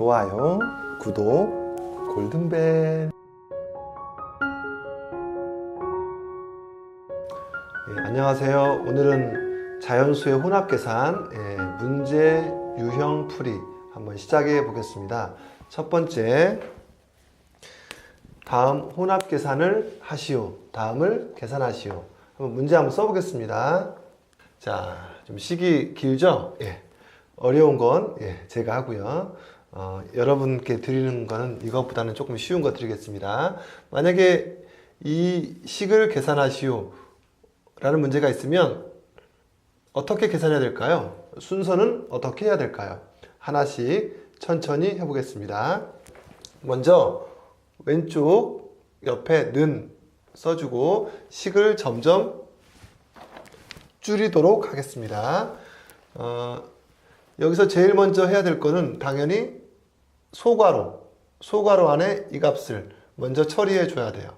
좋아요, 구독, 골든벨. 안녕하세요. 오늘은 자연수의 혼합계산 문제 유형 풀이 한번 시작해 보겠습니다. 첫 번째, 다음 혼합계산을 하시오. 다음을 계산하시오. 한번 문제 한번 써보겠습니다. 자, 좀 시기 길죠? 어려운 건 제가 하고요. 여러분께 드리는 거는 이것보다는 조금 쉬운 거 드리겠습니다. 만약에 이 식을 계산하시오 라는 문제가 있으면 어떻게 계산해야 될까요? 순서는 어떻게 해야 될까요? 하나씩 천천히 해보겠습니다. 먼저 왼쪽 옆에 는 써주고 식을 점점 줄이도록 하겠습니다. 여기서 제일 먼저 해야 될 거는 당연히 소괄호 안에 이 값을 먼저 처리해 줘야 돼요.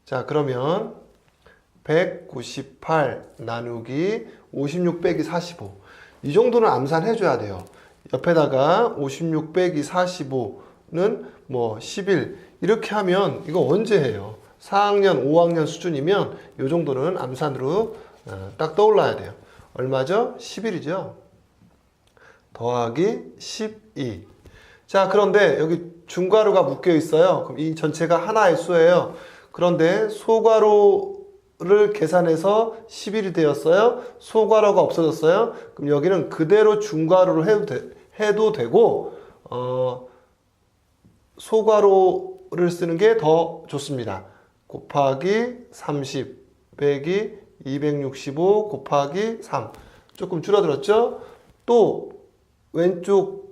자, 그러면 198 나누기 56 빼기 45, 이 정도는 암산해 줘야 돼요. 옆에다가 56 빼기 45는 뭐 11 이렇게 하면 이거 언제 해요? 4학년 5학년 수준이면 이 정도는 암산으로 딱 떠올라야 돼요. 얼마죠? 11이죠. 더하기 12. 자, 그런데 여기 중괄호가 묶여 있어요. 그럼 이 전체가 하나의 수예요. 그런데 소괄호를 계산해서 11이 되었어요. 소괄호가 없어졌어요. 그럼 여기는 그대로 중괄호로 해도 되고 소괄호를 쓰는 게 더 좋습니다. 곱하기 30 빼기 265 곱하기 3. 조금 줄어들었죠? 또 왼쪽에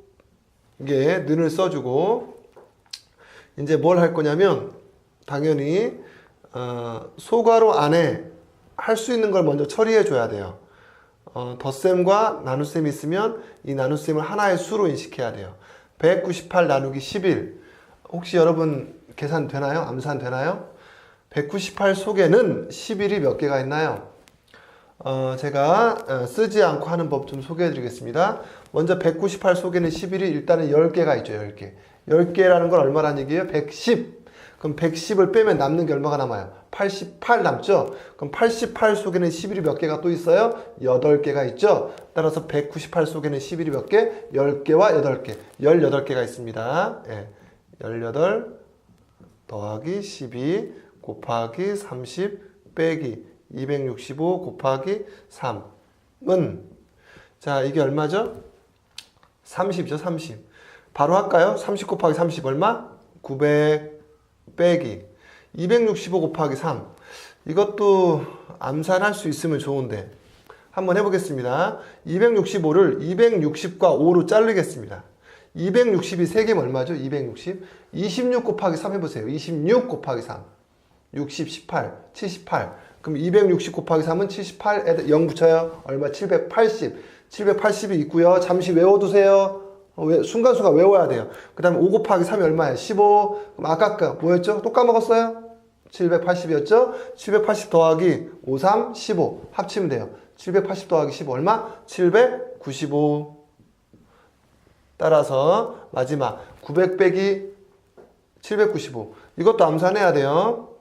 는을 써주고 이제 뭘 할 거냐면 당연히 소괄호 안에 할 수 있는 걸 먼저 처리해 줘야 돼요. 덧셈과 나눗셈이 있으면 이 나눗셈을 하나의 수로 인식해야 돼요. 198 나누기 11. 혹시 여러분 계산 되나요? 암산 되나요? 198 속에는 11이 몇 개가 있나요? 제가 쓰지 않고 하는 법 좀 소개해 드리겠습니다. 먼저 198 속에는 11이 일단은 10개가 있죠. 10개. 10개라는 건 얼마란 얘기예요? 110. 그럼 110을 빼면 남는 게 얼마가 남아요? 88 남죠? 그럼 88 속에는 11이 몇 개가 또 있어요? 8개가 있죠? 따라서 198 속에는 11이 몇 개? 10개와 8개. 18개가 있습니다. 18 더하기 12 곱하기 30 빼기 265 곱하기 3은, 자, 이게 얼마죠? 30이죠, 30. 바로 할까요? 30 곱하기 30 얼마? 900 빼기 265 곱하기 3. 이것도 암산할 수 있으면 좋은데 한번 해보겠습니다. 265를 260과 5로 자르겠습니다. 260이 3개면 얼마죠? 260. 26 곱하기 3 해보세요. 26 곱하기 3. 60, 18, 78. 그럼 260 곱하기 3은 78에 0 붙여요. 얼마? 780. 780이 있고요. 잠시 외워두세요. 순간순간 외워야 돼요. 그 다음에 5 곱하기 3이 얼마예요? 15. 그럼 아까 뭐였죠? 또 까먹었어요? 780이었죠? 780 더하기 5, 3, 15 합치면 돼요. 780 더하기 15 얼마? 795. 따라서 마지막 900 빼기 795. 이것도 암산해야 돼요.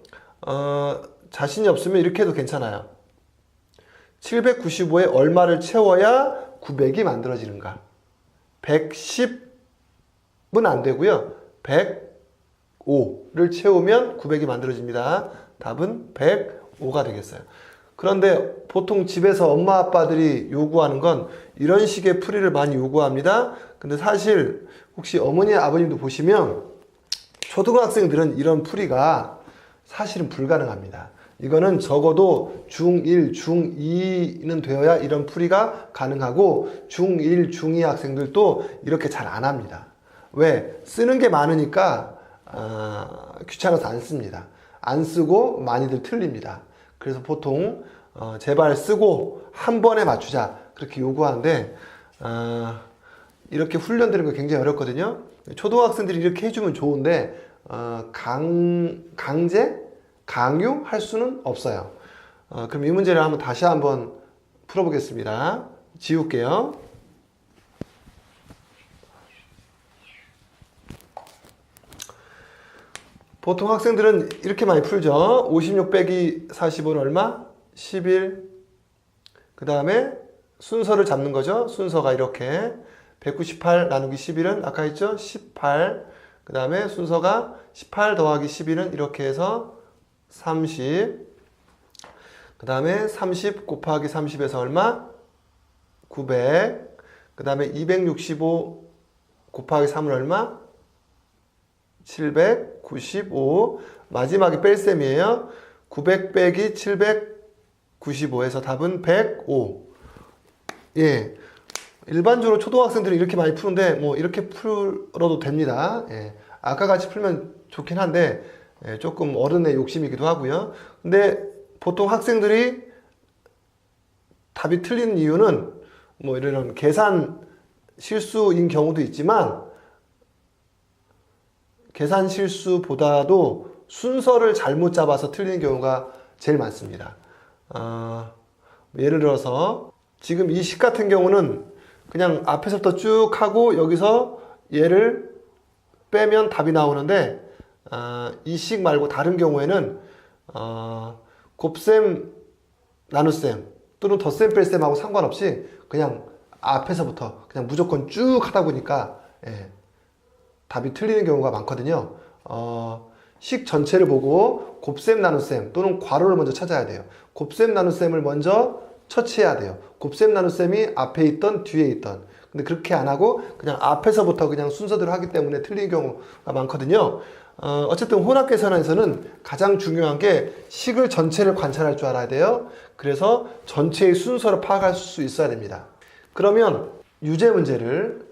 자신이 없으면 이렇게 해도 괜찮아요. 795에 얼마를 채워야 900이 만들어지는가? 110은 안 되고요. 105를 채우면 900이 만들어집니다. 답은 105가 되겠어요. 그런데 보통 집에서 엄마 아빠들이 요구하는 건 이런 식의 풀이를 많이 요구합니다. 근데 사실 혹시 어머니 아버님도 보시면 초등학생들은 이런 풀이가 사실은 불가능합니다. 이거는 적어도 중1, 중2는 되어야 이런 풀이가 가능하고 중1, 중2 학생들도 이렇게 잘 안 합니다. 왜? 쓰는 게 많으니까 귀찮아서 안 씁니다. 안 쓰고 많이들 틀립니다. 그래서 보통 제발 쓰고 한 번에 맞추자 그렇게 요구하는데 이렇게 훈련되는 거 굉장히 어렵거든요. 초등학생들이 이렇게 해주면 좋은데 강요할 수는 없어요. 그럼 이 문제를 다시 한번 풀어보겠습니다. 지울게요. 보통 학생들은 이렇게 많이 풀죠. 56 빼기 45는 얼마? 11. 그 다음에 순서를 잡는 거죠. 순서가 이렇게 198 나누기 11은 아까 했죠? 18. 그 다음에 순서가 18 더하기 11은 이렇게 해서 30. 그 다음에 30 곱하기 30에서 얼마? 900. 그 다음에 265 곱하기 3은 얼마? 795. 마지막에 뺄셈이에요. 900 빼기 795에서 답은 105. 예. 일반적으로 초등학생들이 이렇게 많이 푸는데, 뭐, 이렇게 풀어도 됩니다. 예. 아까 같이 풀면 좋긴 한데, 예, 조금 어른의 욕심이기도 하고요. 근데 보통 학생들이 답이 틀리는 이유는, 뭐, 이런 계산 실수인 경우도 있지만, 계산 실수보다도 순서를 잘못 잡아서 틀리는 경우가 제일 많습니다. 예를 들어서 지금 이 식 같은 경우는 그냥 앞에서부터 쭉 하고 여기서 얘를 빼면 답이 나오는데 이 식 말고 다른 경우에는 곱셈, 나눗셈 또는 덧셈, 뺄셈하고 상관없이 그냥 앞에서부터 그냥 무조건 쭉 하다 보니까 예, 답이 틀리는 경우가 많거든요. 식 전체를 보고 곱셈, 나눗셈 또는 괄호를 먼저 찾아야 돼요. 곱셈, 나눗셈을 먼저 처치해야 돼요. 곱셈, 나눗셈이 앞에 있던 뒤에 있던. 근데 그렇게 안 하고 그냥 앞에서부터 그냥 순서대로 하기 때문에 틀리는 경우가 많거든요. 어쨌든 혼합 계산에서는 가장 중요한 게 식을 전체를 관찰할 줄 알아야 돼요. 그래서 전체의 순서를 파악할 수 있어야 됩니다. 그러면 유제 문제를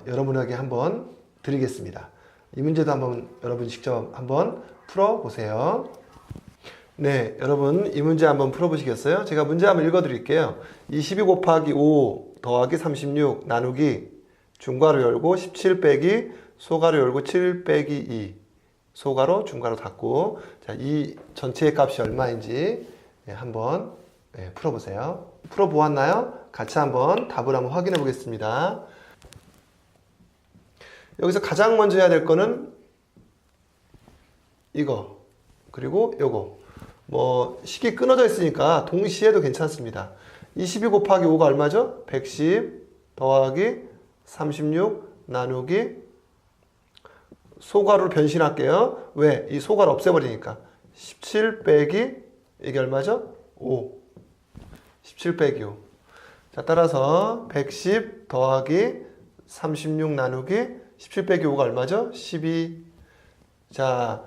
여러분에게 한번 드리겠습니다. 이 문제도 한번 여러분 직접 한번 풀어보세요. 네, 여러분 이 문제 한번 풀어보시겠어요? 제가 문제 한번 읽어드릴게요. 22 곱하기 5 더하기 36 나누기 중괄호 열고 17 빼기 소괄호 열고 7 빼기 2 소괄호 중괄호 닫고 자, 이 전체의 값이 얼마인지 한번 풀어보세요. 풀어보았나요? 같이 한번 답을 한번 확인해 보겠습니다. 여기서 가장 먼저 해야 될 거는 이거 그리고 요거 뭐 식이 끊어져 있으니까 동시에 해도 괜찮습니다. 22 곱하기 5가 얼마죠? 110 더하기 36 나누기 소괄호를 변신할게요. 왜? 이 소괄호 없애버리니까 17 빼기 이게 얼마죠? 5 17 빼기 5 자, 따라서 110 더하기 36 나누기 17 빼기 5가 얼마죠? 12 자,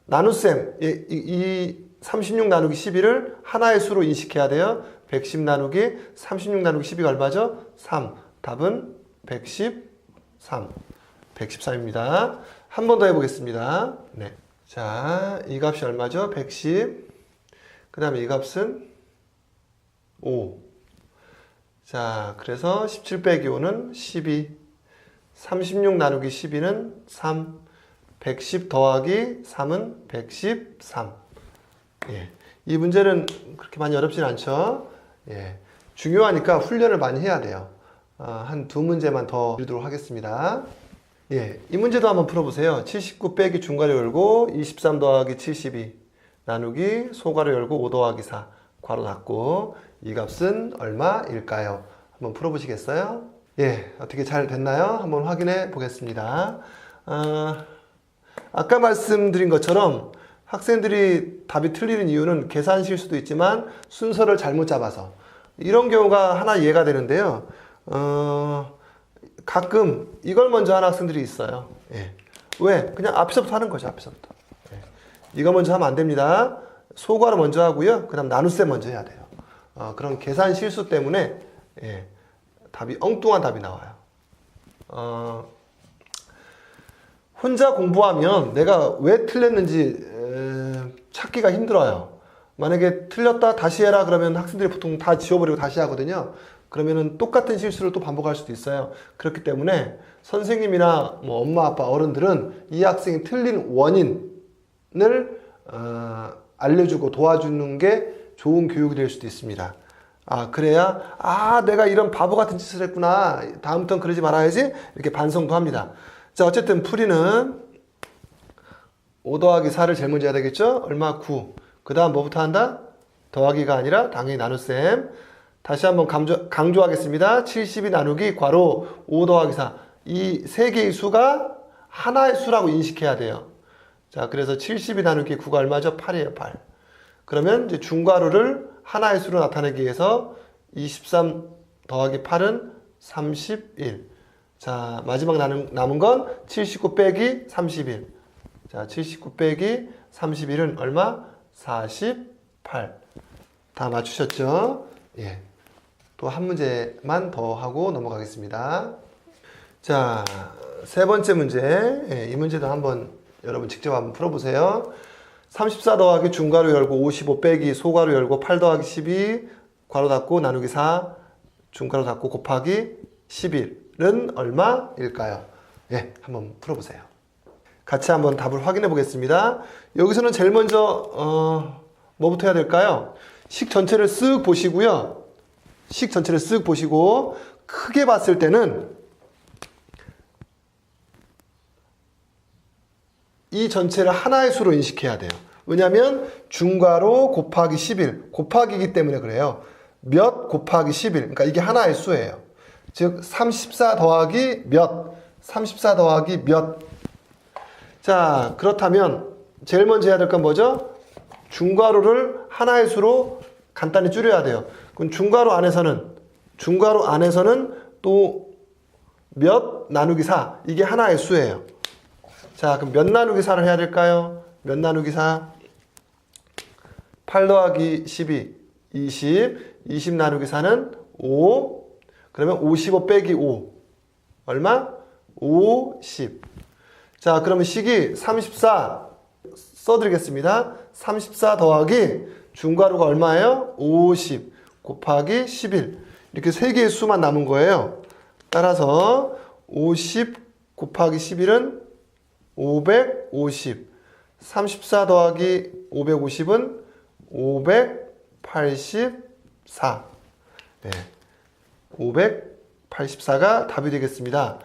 나눗셈 이 36 나누기 12를 하나의 수로 인식해야 돼요. 110 나누기 36 나누기 12가 얼마죠? 3 답은 113 113입니다. 한 번 더 해보겠습니다. 네. 자, 이 값이 얼마죠? 110 그 다음에 이 값은 5 자, 그래서 17 빼기 5는 12 36 나누기 12는 3 110 더하기 3은 113 예. 이 문제는 그렇게 많이 어렵진 않죠. 예. 중요하니까 훈련을 많이 해야 돼요. 한 두 문제만 더 드리도록 하겠습니다. 예. 이 문제도 한번 풀어보세요. 79 빼기 중괄호 열고 23 더하기 72 나누기 소괄호 열고 5 더하기 4 괄호 닫고 이 값은 얼마일까요? 한번 풀어보시겠어요? 예. 어떻게 잘 됐나요? 한번 확인해 보겠습니다. 아까 말씀드린 것처럼 학생들이 답이 틀리는 이유는 계산 실수도 있지만 순서를 잘못 잡아서 이런 경우가 하나 이해가 되는데요. 가끔 이걸 먼저 하는 학생들이 있어요. 예. 왜? 그냥 앞에서부터 하는 거죠. 앞에서부터. 예. 이거 먼저 하면 안 됩니다. 소괄호 먼저 하고요. 그 다음 나눗셈 먼저 해야 돼요. 그런 계산 실수 때문에 예. 답이 엉뚱한 답이 나와요. 혼자 공부하면 내가 왜 틀렸는지 찾기가 힘들어요. 만약에 틀렸다 다시 해라 그러면 학생들이 보통 다 지워버리고 다시 하거든요. 그러면은 똑같은 실수를 또 반복할 수도 있어요. 그렇기 때문에 선생님이나 뭐 엄마 아빠 어른들은 이 학생이 틀린 원인을 알려주고 도와주는 게 좋은 교육이 될 수도 있습니다. 그래야 내가 이런 바보 같은 짓을 했구나, 다음부터는 그러지 말아야지, 이렇게 반성도 합니다. 자, 어쨌든 풀이는 5 더하기 4를 제일 먼저 해야 되겠죠? 얼마? 9. 그 다음 뭐부터 한다? 더하기가 아니라 당연히 나눗셈. 다시 한번 강조하겠습니다. 70이 나누기 괄호 5 더하기 4. 이 세 개의 수가 하나의 수라고 인식해야 돼요. 자, 그래서 70이 나누기 9가 얼마죠? 8이에요, 8. 그러면 이제 중괄호를 하나의 수로 나타내기 위해서 23 더하기 8은 31. 자, 마지막 남은 건 79 빼기 31. 자, 79 빼기 31은 얼마? 48. 다 맞추셨죠? 예. 또 한 문제만 더 하고 넘어가겠습니다. 자, 세 번째 문제. 예, 이 문제도 한번 여러분 직접 한번 풀어보세요. 34 더하기 중괄호 열고 55 빼기 소괄호 열고 8 더하기 12 괄호 닫고 나누기 4 중괄호 닫고 곱하기 11은 얼마일까요? 예, 한번 풀어보세요. 같이 한번 답을 확인해 보겠습니다. 여기서는 제일 먼저 뭐부터 해야 될까요? 식 전체를 쓱 보시고요. 식 전체를 쓱 보시고 크게 봤을 때는 이 전체를 하나의 수로 인식해야 돼요. 왜냐하면 중괄호 곱하기 11 곱하기이기 때문에 그래요. 몇 곱하기 11 그러니까 이게 하나의 수예요. 즉 34 더하기 몇 34 더하기 몇. 자, 그렇다면 제일 먼저 해야 될 건 뭐죠? 중괄호를 하나의 수로 간단히 줄여야 돼요. 그럼 중괄호 안에서는 또 몇 나누기 4 이게 하나의 수예요. 자, 그럼 몇 나누기 4를 해야 될까요? 몇 나누기 4? 8 더하기 12 20 나누기 4는 5. 그러면 55 빼기 5 얼마? 50. 자, 그러면 식이 34 써드리겠습니다. 34 더하기 중괄호가 얼마예요? 50 곱하기 11 이렇게 세 개의 수만 남은 거예요. 따라서 50 곱하기 11은 550 34 더하기 550은 584. 네, 584가 답이 되겠습니다.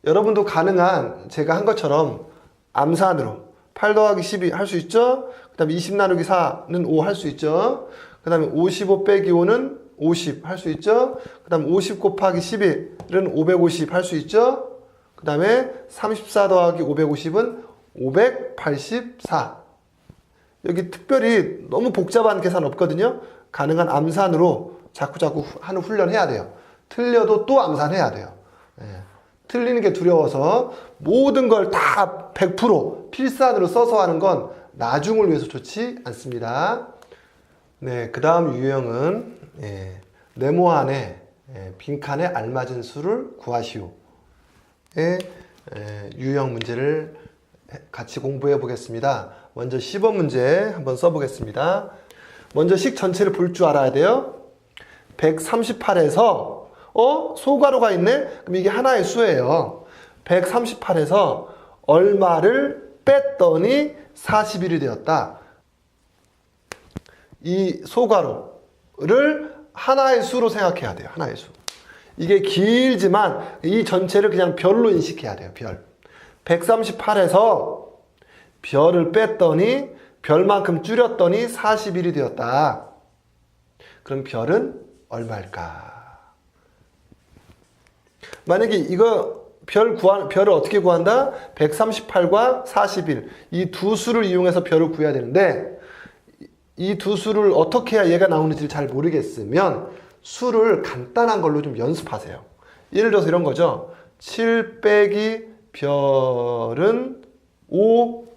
여러분도 가능한 제가 한 것처럼 암산으로 8 더하기 12 할 수 있죠? 그 다음에 20 나누기 4는 5 할 수 있죠? 그 다음에 55 빼기 5는 50 할 수 있죠? 그 다음에 50 곱하기 11은 550 할 수 있죠? 그 다음에 34 더하기 550은 584. 여기 특별히 너무 복잡한 계산 없거든요. 가능한 암산으로 자꾸 하는 훈련 해야 돼요. 틀려도 또 암산해야 돼요. 예. 틀리는 게 두려워서 모든 걸 다 100% 필산으로 써서 하는 건 나중을 위해서 좋지 않습니다. 네, 그 다음 유형은 네모안에 빈칸에 알맞은 수를 구하시오. 유형 문제를 같이 공부해 보겠습니다. 먼저 10번 문제 한번 써보겠습니다. 먼저 식 전체를 볼 줄 알아야 돼요. 138에서 소괄호가 있네? 그럼 이게 하나의 수예요. 138에서 얼마를 뺐더니 41이 되었다. 이 소괄호를 하나의 수로 생각해야 돼요. 하나의 수. 이게 길지만 이 전체를 그냥 별로 인식해야 돼요. 별. 138에서 별을 뺐더니 별만큼 줄였더니 41이 되었다. 그럼 별은 얼마일까? 만약에 이거 별을 어떻게 구한다? 138과 41 이 두 수를 이용해서 별을 구해야 되는데 이 두 수를 어떻게 해야 얘가 나오는지를 잘 모르겠으면 수를 간단한 걸로 좀 연습하세요. 예를 들어서 이런 거죠. 7 빼기 별은 5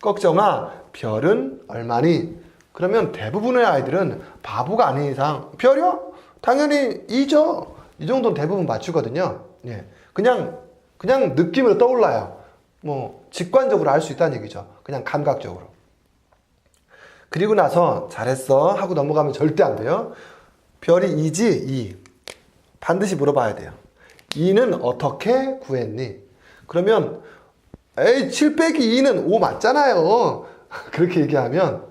걱정아 별은 얼마니? 그러면 대부분의 아이들은 바보가 아닌 이상 별이요? 당연히 2죠. 이 정도는 대부분 맞추거든요. 예. 그냥 느낌으로 떠올라요. 뭐 직관적으로 알 수 있다는 얘기죠. 그냥 감각적으로. 그리고 나서 잘했어 하고 넘어가면 절대 안 돼요. 별이 2지? 2. 반드시 물어봐야 돼요. 2는 어떻게 구했니? 그러면 7 빼기 2는 5 맞잖아요. 그렇게 얘기하면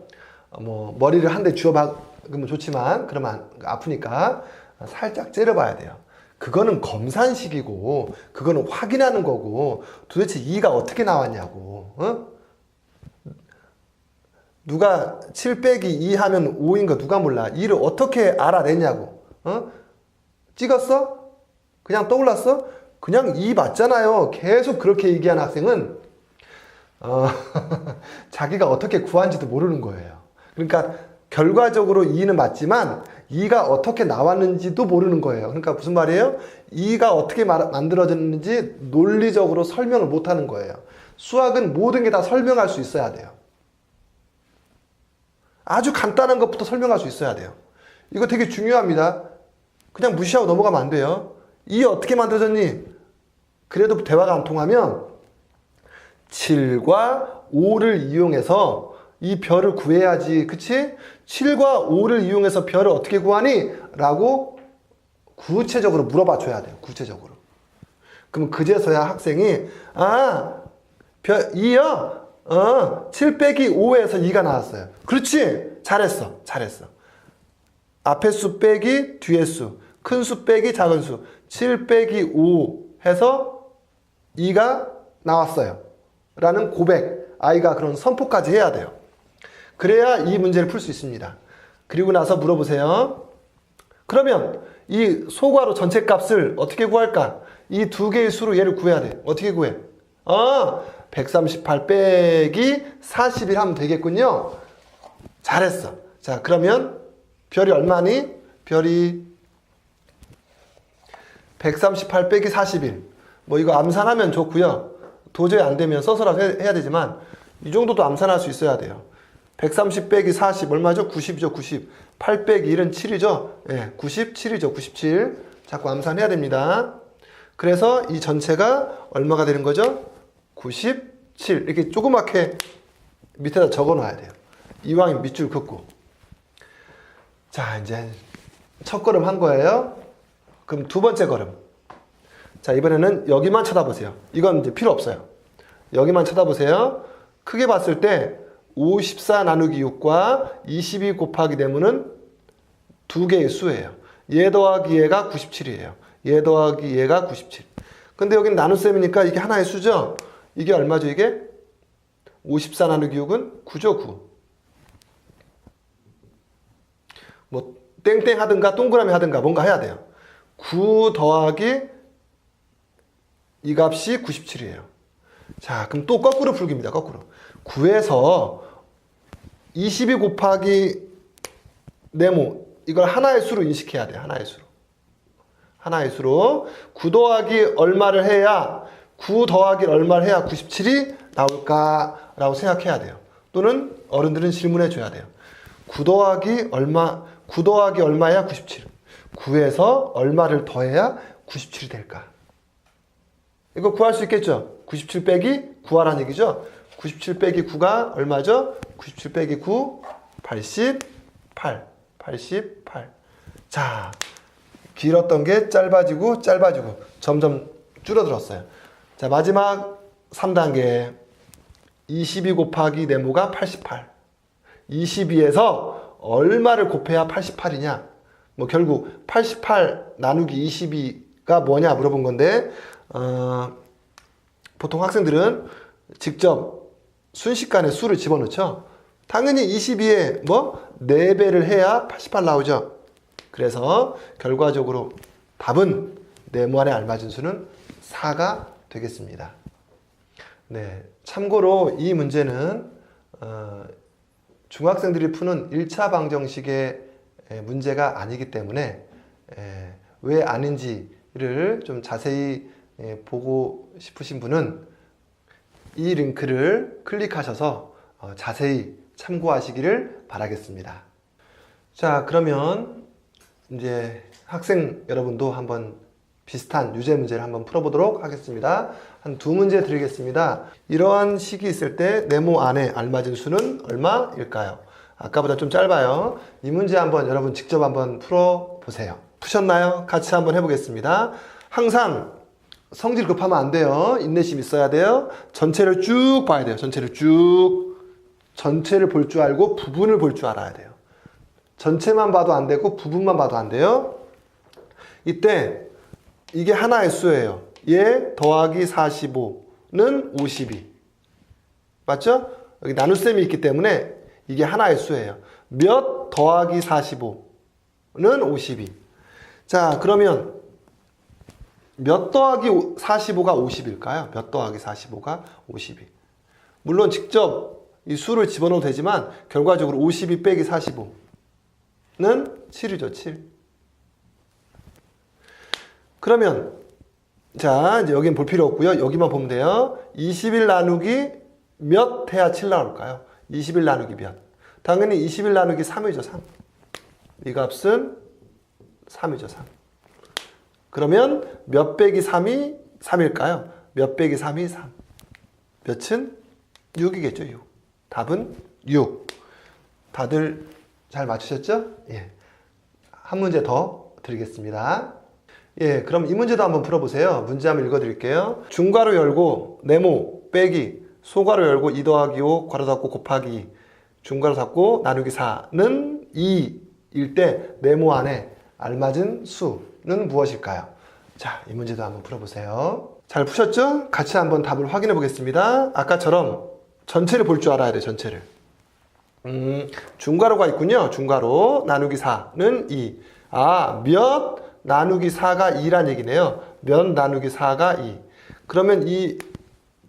뭐 머리를 한 대 쥐어 박으면 좋지만 그러면 아프니까 살짝 째려봐야 돼요. 그거는 검산식이고 그거는 확인하는 거고 도대체 2가 어떻게 나왔냐고. 어? 누가 7 빼기 2 하면 5인 거 누가 몰라. 2를 어떻게 알아내냐고. 어? 찍었어? 그냥 떠올랐어? 그냥 2 맞잖아요. 계속 그렇게 얘기한 학생은 자기가 어떻게 구한지도 모르는 거예요. 그러니까 결과적으로 2는 맞지만 2가 어떻게 나왔는지도 모르는 거예요. 그러니까 무슨 말이에요? 2가 어떻게 만들어졌는지 논리적으로 설명을 못하는 거예요. 수학은 모든 게 다 설명할 수 있어야 돼요. 아주 간단한 것부터 설명할 수 있어야 돼요. 이거 되게 중요합니다. 그냥 무시하고 넘어가면 안 돼요. 2 어떻게 만들어졌니? 그래도 대화가 안 통하면 7과 5를 이용해서 이 별을 구해야지. 그치? 7과 5를 이용해서 별을 어떻게 구하니? 라고 구체적으로 물어봐 줘야 돼요. 구체적으로. 그럼 그제서야 학생이 별 2요? 7 빼기 5에서 2가 나왔어요. 그렇지? 잘했어. 잘했어. 앞에 수 빼기 뒤에 수. 큰 수 빼기 작은 수. 7 빼기 5 해서 2가 나왔어요. 라는 고백. 아이가 그런 선포까지 해야 돼요. 그래야 이 문제를 풀 수 있습니다. 그리고 나서 물어보세요. 그러면 이 소괄호 전체 값을 어떻게 구할까? 이 두 개의 수로 얘를 구해야 돼. 어떻게 구해? 138 빼기 41 하면 되겠군요. 잘했어. 자, 그러면 별이 얼마니? 별이 138 빼기 41. 뭐 이거 암산하면 좋고요. 도저히 안 되면 써서라도 해야 되지만 이 정도도 암산할 수 있어야 돼요. 130 빼기 40 얼마죠? 90이죠. 90. 8 빼기 1은 7이죠. 예, 97이죠. 97. 자꾸 암산해야 됩니다. 그래서 이 전체가 얼마가 되는 거죠? 97. 이렇게 조그맣게 밑에다 적어 놔야 돼요. 이왕이면 밑줄 긋고. 자, 이제 첫 걸음 한 거예요. 그럼 두 번째 걸음. 자, 이번에는 여기만 쳐다보세요. 이건 이제 필요 없어요. 여기만 쳐다보세요. 크게 봤을 때 54 나누기 6과 22 곱하기 네모는 두 개의 수예요. 얘 더하기 얘가 97이에요. 얘 더하기 얘가 97. 근데 여기는 나눗셈이니까 이게 하나의 수죠? 이게 얼마죠, 이게? 54 나누기 6은 9죠, 9. 뭐, 땡땡 하든가 동그라미 하든가 뭔가 해야 돼요. 9 더하기 이 값이 97이에요. 자, 그럼 또 거꾸로 풀기입니다, 거꾸로. 9에서 22 곱하기 네모, 이걸 하나의 수로 인식해야 돼요, 하나의 수로. 하나의 수로. 9 더하기 얼마를 해야, 9 더하기 얼마를 해야 97이 나올까라고 생각해야 돼요. 또는 어른들은 질문해 줘야 돼요. 9 더하기 얼마야 97. 9에서 얼마를 더해야 97이 될까? 이거 구할 수 있겠죠? 97 빼기 9 하라는 얘기죠? 97 빼기 9가 얼마죠? 97 빼기 9, 88. 88. 자, 길었던 게 짧아지고 점점 줄어들었어요. 자, 마지막 3단계. 22 곱하기 네모가 88. 22에서 얼마를 곱해야 88이냐? 뭐 결국 88 나누기 22가 뭐냐 물어본 건데 보통 학생들은 직접 순식간에 수를 집어넣죠. 당연히 22에 뭐 4배를 해야 88 나오죠. 그래서 결과적으로 답은 네모 안에 알맞은 수는 4가 되겠습니다. 네, 참고로 이 문제는 중학생들이 푸는 1차 방정식의 문제가 아니기 때문에 왜 아닌지를 좀 자세히 보고 싶으신 분은 이 링크를 클릭하셔서 자세히 참고하시기를 바라겠습니다. 자, 그러면 이제 학생 여러분도 한번 비슷한 유제 문제를 한번 풀어보도록 하겠습니다. 한 두 문제 드리겠습니다. 이러한 식이 있을 때 네모 안에 알맞은 수는 얼마일까요? 아까보다 좀 짧아요. 이 문제 한번 여러분 직접 한번 풀어보세요. 푸셨나요? 같이 한번 해보겠습니다. 항상 성질 급하면 안 돼요. 인내심 있어야 돼요. 전체를 쭉 봐야 돼요. 전체를 볼 줄 알고 부분을 볼 줄 알아야 돼요. 전체만 봐도 안 되고 부분만 봐도 안 돼요. 이때 이게 하나의 수예요. 얘 더하기 45는 52. 맞죠? 여기 나눗셈이 있기 때문에 이게 하나의 수예요. 몇 더하기 45는 52. 자, 그러면 몇 더하기 45가 50일까요? 몇 더하기 45가 52. 물론 직접 이 수를 집어넣어도 되지만 결과적으로 52 빼기 45는 7이죠. 7. 그러면 자, 이제 여긴 볼 필요 없고요. 여기만 보면 돼요. 21 나누기 몇 해야 7 나올까요? 21 나누기 몇? 당연히 21 나누기 3이죠. 3. 이 값은 3이죠. 3. 그러면 몇 빼기 3이 3일까요? 몇 빼기 3이 3. 몇은? 6이겠죠. 6. 답은 6. 다들 잘 맞추셨죠? 예. 한 문제 더 드리겠습니다. 예, 그럼 이 문제도 한번 풀어보세요. 문제 한번 읽어드릴게요. 중괄호 열고 네모 빼기 소괄호 열고 2 더하기 5 괄호 닫고 곱하기 2 중괄호 닫고 나누기 4는 2일 때 네모 안에 알맞은 수는 무엇일까요? 자, 이 문제도 한번 풀어보세요. 잘 푸셨죠? 같이 한번 답을 확인해 보겠습니다. 아까처럼 전체를 볼 줄 알아야 돼, 전체를. 중괄호가 있군요. 중괄호 나누기 4는 2. 아, 몇 나누기 4가 2란 얘기네요. 몇 나누기 4가 2. 그러면 이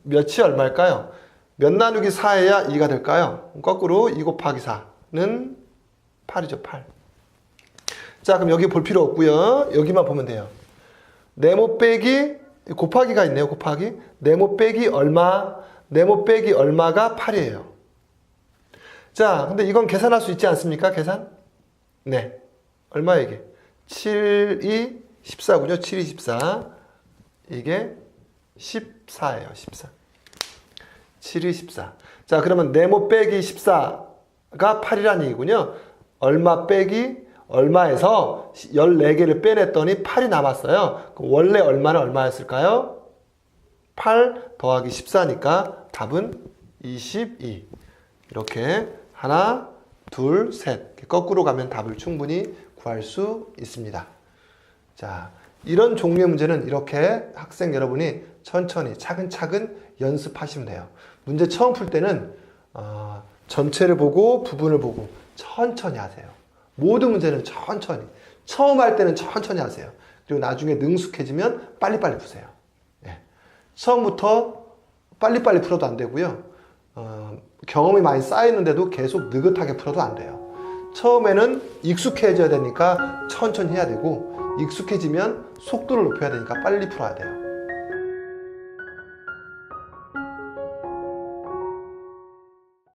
몇이 얼마일까요? 몇 나누기 4해야 2가 될까요? 거꾸로 2 곱하기 4는 8이죠. 8. 자, 그럼 여기 볼 필요 없고요. 여기만 보면 돼요. 네모 빼기 곱하기가 있네요. 곱하기. 네모 빼기 얼마? 네모 빼기 얼마가 8이에요. 자, 근데 이건 계산할 수 있지 않습니까? 계산? 네. 얼마예요, 이게? 7이 14군요. 7이 14. 이게 14예요. 14. 7이 14. 자, 그러면 네모 빼기 14가 8이라는 얘기군요. 얼마 빼기 얼마에서 14개를 빼냈더니 8이 남았어요. 그럼 원래 얼마는 얼마였을까요? 8 더하기 14니까 답은 22. 이렇게 하나, 둘, 셋. 거꾸로 가면 답을 충분히 구할 수 있습니다. 자, 이런 종류의 문제는 이렇게 학생 여러분이 천천히 차근차근 연습하시면 돼요. 문제 처음 풀 때는 전체를 보고 부분을 보고 천천히 하세요. 모든 문제는 천천히. 처음 할 때는 천천히 하세요. 그리고 나중에 능숙해지면 빨리빨리 푸세요. 예. 처음부터 빨리빨리 풀어도 안 되고요. 경험이 많이 쌓이는데도 계속 느긋하게 풀어도 안 돼요. 처음에는 익숙해져야 되니까 천천히 해야 되고 익숙해지면 속도를 높여야 되니까 빨리 풀어야 돼요.